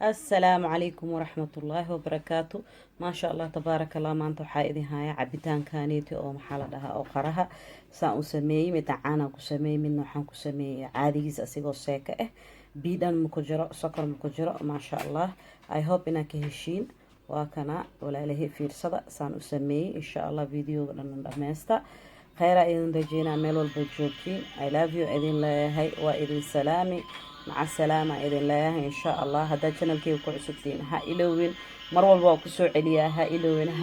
السلام عليكم ورحمة الله وبركاته. ما شاء الله تبارك الله. ما أنتو حايدين هاي عبيتان كانيتي أو محالة لها أو قرها سان أسمي متعانا كسمي من نوحان كسمي عاديز أسيغو سيكا بيدان مكجرة سكر مكجرة ما شاء الله. I hope إنك هشين وكنا ولا له في رصد سان أسمي إن شاء الله فيديو لنا دميستا خير إذن دجينا ميلو البجوكين I love you إذن لهي وإذن سلامي مع السلامة إذن الله إن شاء الله. هذا channel كيو كعسبتين ها إلوين مرول باكسو عليا ها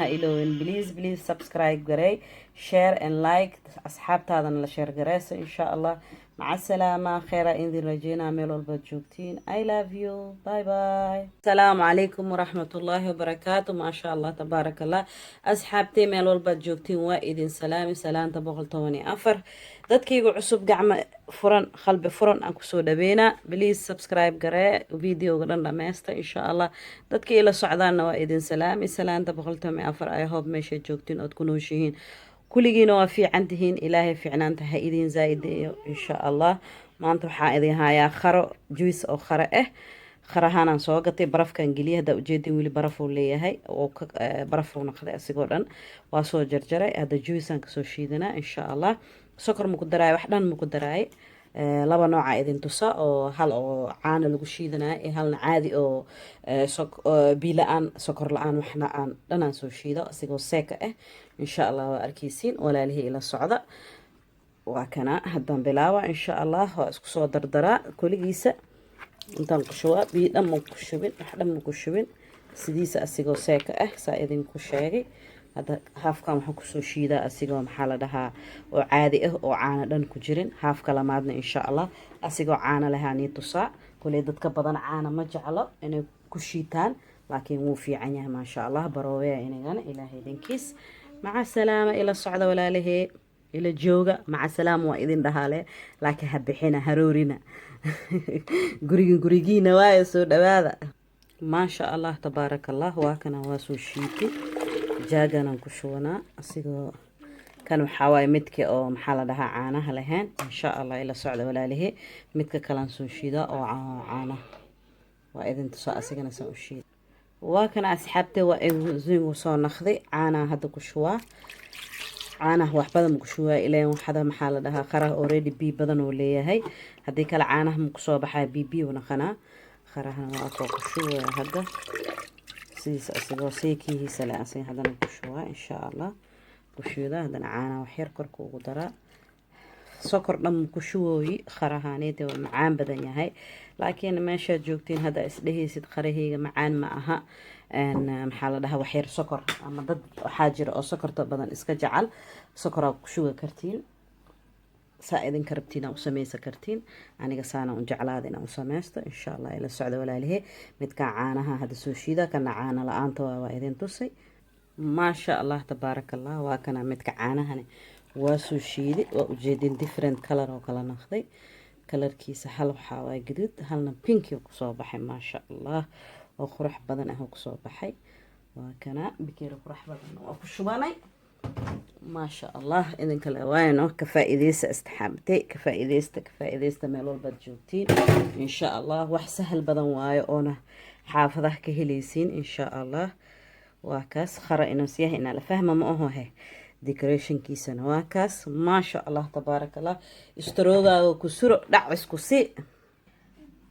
إلوين بليز سبسكرايب قري شير and لايك أصحاب تاذن لشير قريس إن شاء الله. مع السلامة خير إذن رجينا ميلو البجوكتين I love you باي باي. السلام عليكم ورحمة الله وبركاته. ما شاء الله تبارك الله. أصحابتي ميلو البجوكتين وإذن سلامي سلام تبغل طواني أفر dadkaygu cusub gacmo furan qalbi furan aan kusoo dhaweynaa please subscribe garee videoga dhan dhameysta insha Allah. dadkii ila socdaana waa idin salaami salaanta 104 I hope meesha joogtiin ood ku nooshihiin kulligiina waa fiican tihiin ilaahay fiicnaanta ha idin zaa'ideeyo insha Allah. maanta waxaa idin hayaa kharo juice oo kharo kharahanaan soo gatay barafkan geliya hadda ujeedin weli barafuu leeyahay oo barafuu noqday asigoo dhan waa soo jarjaray hadda juicean kasoo shiidanaa insha Allah. sokor ma ku daraay wax dhan ma ku daraay laba nooca idin tusa oo hal oo caana lagu shiidanaa iyo halna caadi oo biyo la-aan sokor la-aan waxna aan dhanaan soo shiido asigoo seeka insha Allah waa arkaysiin walaalihii ila socda waa kana haddaan bilaawa insha Allah waa isku soo dardaraa koligiisa intaan ku shubaa biyo dhan ma ku shubin wax dhan ma ku shubin sidiisa asigoo seeka saa idinku sheegay. هذا هاف كام حكسو شيدا أسيقو محالة دها وعادي وعانا دان كجرين هاف كلاماتنا إن شاء الله أسيقو عانا لها نيتوسا كل يدد كبضان عانا مجعله إنه كشيتان لكن مو في عنيها ما شاء الله بروية إنه إلهي دنكيس مع السلامة إلى الصعدة ولا له إلى الجوغة مع السلامة وإذن دهاله لكن هبحينا هرورنا قريقين وايسو دواذا ما شاء الله تبارك الله واكنا واسو شيتي jaaganaan ku shubanaa asigoo kan waxaa waaye midka oo maxaa la dhahaa caanaha lahayn insha Allah ila socda walaalihi midka kalaan soo shiida oo caana waa idin tusaa asigana soo u shiida waa kana asxaabtay waa igu soo naqday caana hadda ku shubaa caana wax badan ku shubaa ilaa waxada maxaa la dhahaa qaraha already bi badan oo leeyahay hadii kala caanaha ma ku soo baxay bi wana qarahana waa ku shubaa hadda سيس أسيبه سيكي سلا أسي هذا نكشوها إن شاء الله كشودا هذا عانا وحير كركو قدرة سكر لما كشوي خرهانية ومعان بدن هاي لكن ما شجوكتين هذا إسده سيد خرهي معان معها أن محل ده وحير سكر أما ضد حاجر أو سكر بدن إسكجعل سكر كشوة كرتين سائدين كربتين أو سميسة كرتين أنا قصانا ونجعلادنا وسميسته إن شاء الله إلى السعودة ولا له متكع عانها هذا سوشيدا كان عانا لآنتوا وإذن تصي ما شاء الله تبارك الله وكان متكع عانها وسوشيدي وجدين different color وكلا نخذي color كيس حلو حواي جديد هلنا بينكي وكصوبحي ما شاء الله وخرح بدن أهو كصوبحي وكان بكير خرح بدن وكشواني ما شاء الله إذن كلا وينه كفائديس استحامتي كفائديس ميلول بدجوتين إن شاء الله وحسهل بدن واي أنا حافظه كهليسين إن شاء الله واكاس خرا إنه سياه إن لفهم ما هو هي ديكوريشن كيسن واكاس ما شاء الله تبارك الله استروغا وكسر دعوس كسي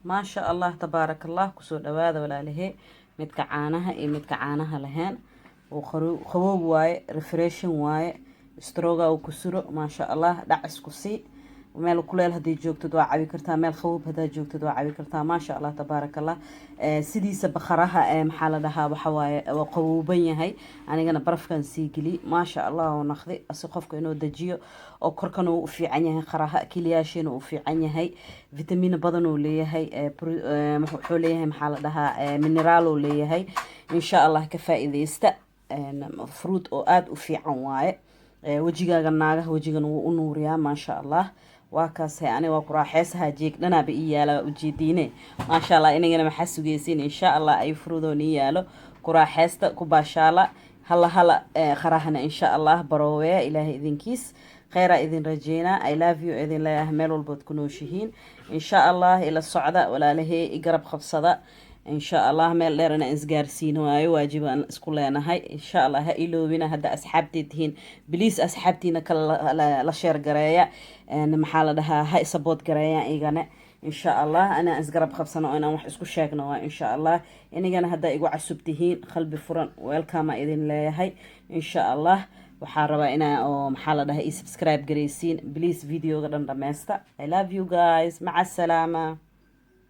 ما شاء الله تبارك الله كسر دواذا ولا له متكعانها لهان وخبوب واي ريفريشن واي استروغا وكسرو ما شاء الله دعس كسي وميل كليل هدي جوجتو دوا عبي كرتا ميل خوب هدا جوجتو دوا عبي كرتا ما شاء الله تبارك الله سيديسا بخراها محاله دها waxa waaye oo qabooban yahay anigana barafkan sii gili ma sha Allah oo naqdi asi qofka inuu dajiyo oo korkan uu fiican yahay qaraha kiliyaashin uu fiican yahay vitamin badan uu leeyahay wuxuu leeyahay maxaa la dhahaa mineral uu leeyahay insha Allah ka faa'iideysta fruit oo aad u fiican waaye wajigaaga naagaha wajigan uu u nuuriyaa ma sha Allah وكاسه أنا وقرا حسها جيك لنا بإياله وجدينه ما شاء الله إننا محسو جيسين إن شاء الله أي فرودوني يالو قرا حسته كباشالة هلا خراهنا إن شاء الله بروية إلهي إذن كيس خير إذن رجينا I love you إذن لا يهملوا البوت كنوشهين إن شاء الله إلى الصعدة ولا له يقرب خفصدة insha allah meel dheer inaan isgaarsiin waayo waajib aan isku leenahay insha allah ha iloobina hadda asxaabtay tihiin biliis asxaabtiina kala la sheer gareeya maxaa la dhahaa ha isabood gareeyaan igana insha allah anaa isgarab qabsano oo inaan wax isku sheegno waa insha allah inigana haddaa igu casub tihiin qalbi furan welcome idin leeyahay insha allah waxaa rabaa inaa oo maxaa la dhahaa i subscribe garaysiin please videoga dhan dhameysta I love you guys maca asalaama